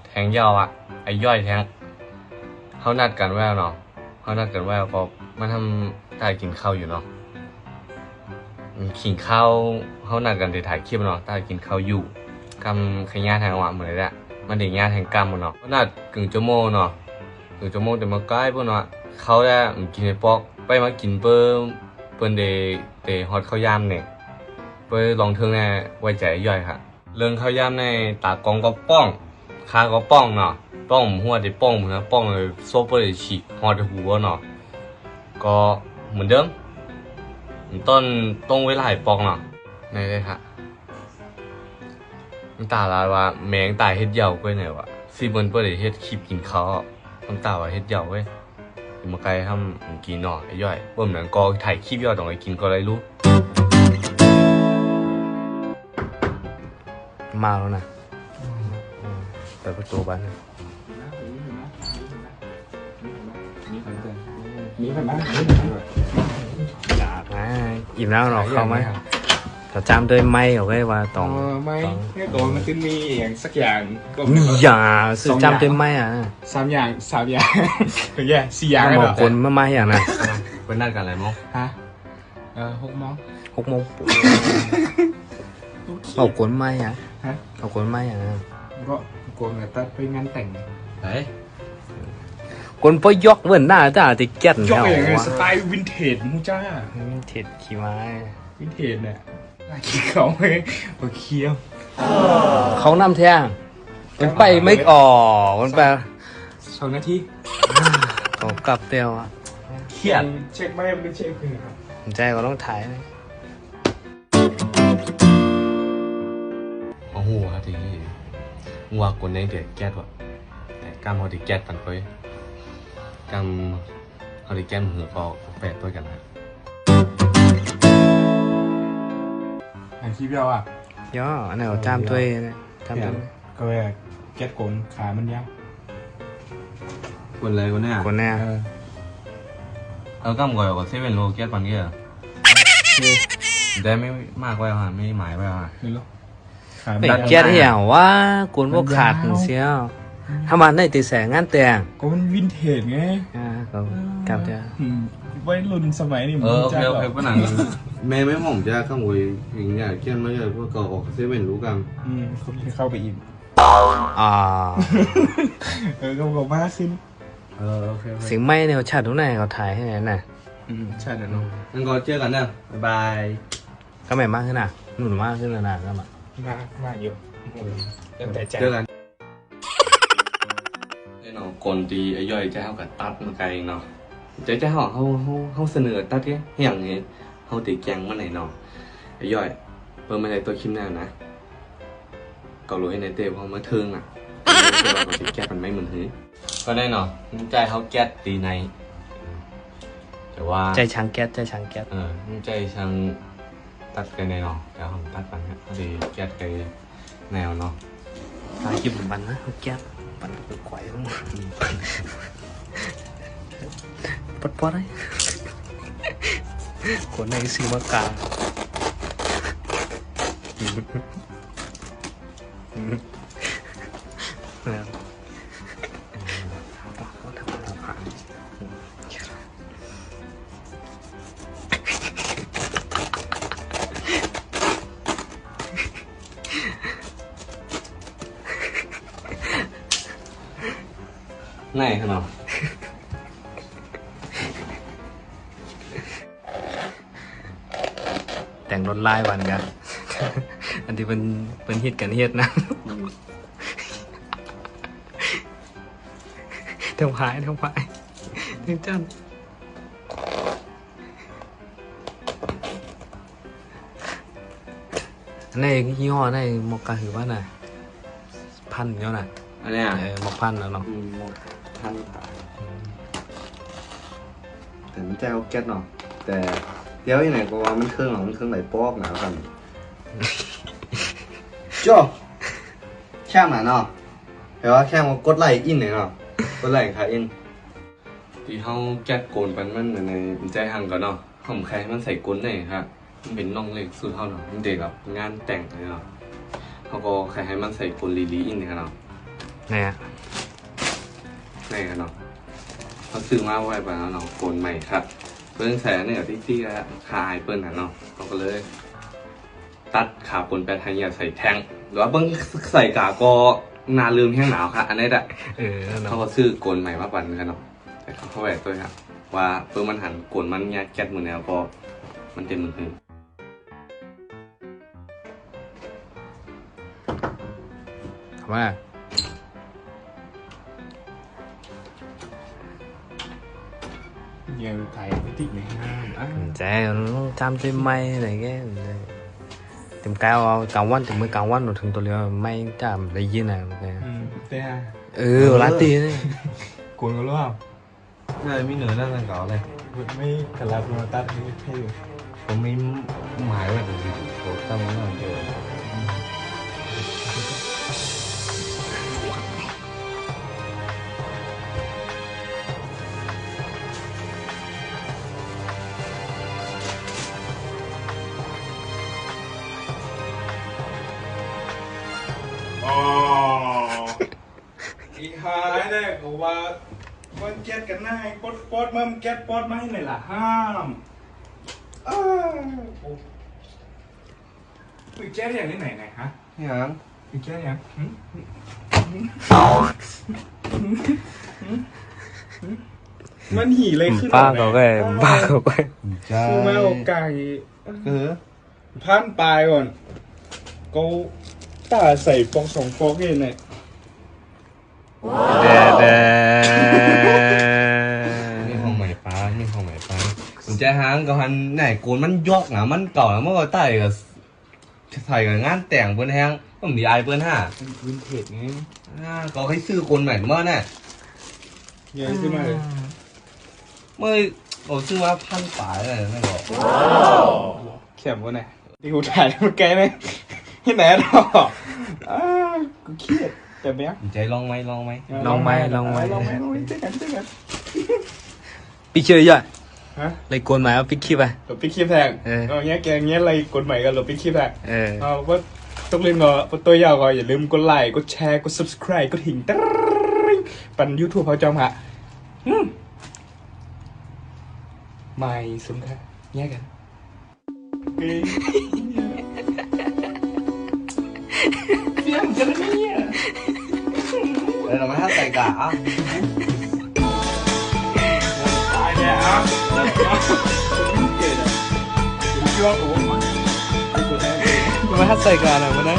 แทงยาวอ่ะไอ้ย่อยแทงเขานัดกันแววเนาะเขานัดกันแววก็มาทำถ่ายกินข้าวอยู่เนาะกินข้าวเขานัดกันถ่ายคลิปเนาะถ่ายกินข้าวอยู่กำขย่าแทงหวานเหมือนเลยแหละมันเด็กย่าแทงกำมันเนาะเขานัดกึ่งชั่วโมงเนาะกึ่งชั่วโมงแต่มาใกล้พวกเนาะเขาได้กินในปอกไปมากินเปิ้นเดฮอตข้าวยามเนี่ยเปิ้ลลองเทิงแน่ไว้ใจย่อยค่ะเรื่องข้าวยามในตากองก็ป้องคาก็ป้องเนาะป้องหัวได้ป้องนะป้องเลยโซ่เปิ้ลฉีกฮอตหัวเนาะก็เหมือนเดิมต้นเวลาให้ปองเนาะในเลยค่ะน้ำตาลายว่าแมงตายเฮ็ดเหยาก้วยไหนวะซีเบิ้ลเปิ้ลเฮ็ดคลิปกินข้าวน้ำตาว่าเฮ็ดเหยาเว้ยมาไกลทำกินหน่อไอ้ย่อยเบิ่มหนังก็ถ่ายคลิปย่อยต้องไปกินก็อะไรรู้มาแล้วนะเปิดประตูบ้านเลยมีใครบ้างอิ่มแล้วหรอเข้าไหมแต่จำด้วยไม่เอาไว้ว่าต้องไม่แค่ตัวมันจะมีอย่างสักอย่างหนึ่งอย่างสื่อจำด้วยไม่อ่ะ3 อย่างเป็นแย่4 อย่างเลยเหรอคนไม่อย่างนะเป็นนัดกันอะไรมั้งฮะ6 โมงเอาคนไม่อ่ะเอาคนไม่อ่ะก็โกนแต่ตัดไปงานแต่งเฮ้ยคนพอยกเหมือนหน้าจ้าติเก็ตยกอย่างสไตล์วินเทจมูจ้าวินเทจขี่ม้าวินเทจเนี่ยขี่เขาไหมเคี้ยวเขานำแท่งมันไปไม่ออกมันไป2 นาทีเขากลับเตียวอ่ะเขียนเช็คไม่เป็นเช็คคือครับใจก็ต้องถ่ายโอ้โหครับทีนี้งัวคนนี้เด็กแก๊สว่ะแต่กล้ามเขาเด็กแก๊สปันไปกำเขาเด็กแก๊สมือก็แปดตัวกันนะอันคลิปยาวอ่ะย่ออันไหนเราจำตัวนะจำตัวก็เลยแก๊สโกนขามันยาวคนอะไรคนเนี้ยคนเนี้ยเรากำก่อนกับเซเว่นโลแก๊สปันเงี้ยได้ไม่มากไว้ฮะไม่หมายไว้ฮะไม่รู้แต่แก๊สเหี่ยวว่ากุนพวกขาดเสียวถ้ามันได้ตีแสงงานแต่งก็มันวินเทจไงก็กลับจะวัยรุ่นสมัยนี้มันจะโอเคป่ะหนังแม่ไม่หม่อมจะข้ามวยอย่างเงี้ยแก๊สไม่เยอะพวกเก่าออกเซเว่นรู้กันเขาเข้าไปอีกก็บอกมากขึ้นโอเคสิ่งไม่เนี่ยชาติทุกไหนเขาถ่ายให้ไหนน่ะชาติน้องงั้นก็เจอกันนะบ๊ายบายก็ไม่มากขึ้นนะหนุนมากขึ้นแล้วนะก็มากอยู่เจอกันไอ้น้องกลตีไอ้ย่อยจะเอากับตัดมาไกลเนาะจะห่อเขาเสนอตัดแค่อย่างนี้เขาตีแกงมาไหนเนาะไอ้ย่อยเปิดมาในตัวคิมแน่นะเกาหลีให้ในเตะพอมาเทิงอ่ะเราตีแกงมันไม่เหมือนหื้อก็ได้เนาะใจเขาแก๊สตีในแต่ว่าใจช้างแก๊สใจช้างตัดกันในเนาะแต่ผมตัดปันเนี่ยเขาตีแก๊สกันแนวเนาะตายกิบบันนะเขาแก๊สปันคือไขว่ทั้งหมดปอดเลยคนในซื้อมากาไหนขนาดแต่งรถไล่วันกันอันที่เป็นฮิตกันฮิตนะเท่าพายถึงจันในยี่ห้อในมกกาหือว่าน่ะพันเนาะน่ะอันนี้มกพันแล้วเนาะพันแต่มันใจเอาแก๊สเนาะแต่เดี๋ยวยังไงก็ว่ามันเครื่องไหลปอกหนากันจ้าแค่ไหนเนาะแต่ว่าแค่มากดไลค์อินเนาะกดไลค์ค่ะอินที่เขาแก๊สโกนปันมันในใจห่างกันเนาะผมใครมันใส่ก้นไหนครับมันเป็นน้องเล็กสุดเท่าเนาะมันเด็กแบบงานแต่งเลยเนาะเขาก็ใครให้มันใส่ก้นลีอินเนาะ เนี่ย นี่กันเนาะเขาซื้อมาไว้ไปแล้วเนาะโกนใหม่ครับเพิ่งใส่เนี่ยที่ที่คาไอเปิ้ลนะเนาะเขาก็เลย ตัดขาปนไปทางอย่าใส่แทงหรือว่าเบิ้งใส่กาก็นาลืมแห้งหนาวค่ะ อันนี้แหละ เนาะ เขาก็ซื้อโกนใหม่มาปั่นกันเนาะแต่เขาเข้าแหวกด้วยครับว่าเพิ่งมันหันโกนมันแยกแก๊สมือแนวก็มันเต็มมือ ว่า nhiều thầy cái tích này ha trẻ nó chăm chơi may này cái tìm cao cao quan tìm mới cao quan rồi thường tôi liệu may chạm lấy gì nào thế ha lá tiền đấy cuốn có lúc không ใช่มีเหนือนั่นนั่นก่อนเลย vẫn mấy cả là vừa tắt cái thay ผมมีหมายไว้ดูผมตั้งไว้ก่อนเดี๋ยว อีหายเนี่ยกูว่าคนเก็ตกันหน้าให้ปดมั่มเก็ตปดมาให้หน่อยล่ะห้ามคุยแก้อย่างนี้ไหนไหนฮะ ยัง คุยแก้อย่างมันหีเลยขึ้น ba có cái ba có cái คือมาโอกาส คือ พันปลายก่อนกูตาใส่ฟองสองฟองเองเนี่ย đè นี่ของใหม่ป้านี่ของใหม่ป้าผมใจหางกับฮันไหนโกนมันยอกนะมันเก่าแล้วเมื่อก่อนใส่กับใส่กับงานแต่งเปิ้นแฮงผมดีไอเปิ้นห่า เป็นวินเทจไง ก็ให้ซื้อโกนใหม่เมื่อน่ะ เยอะขึ้นมาเลย เมื่อผมซื้อมาพันป่าเลยไม่บอก เขียนว่าไงที่กูถ่ายมันแกไหมให้ไหนหรอกูเครียดแต่เนี้ย ผมใจลองไหม ลองไหม ลองไหม เจ๊กัน bị chơi vậy ฮะ lấy cuốn máy ở pick à หลบไปคลิปแทงเงี้ยแกเงี้ยอะไรกดใหม่กันหลบไปคลิปแทง ờ ว่าต้องลืมเนาะตัวยาวก่อนอย่าลืมกดไลค์กดแชร์กด subscribe กดหิ่งปั่น YouTube เขาจอมฮะไม่สมค่ะแยกกันเสียงกันเนี่ย เดี๋ยวเราไม่ให้ใส่กะอ่ะ ตายแล้วอ่ะเกิดอ่ะผมคิดว่าโอ้ mà hát say cả nào mà đấy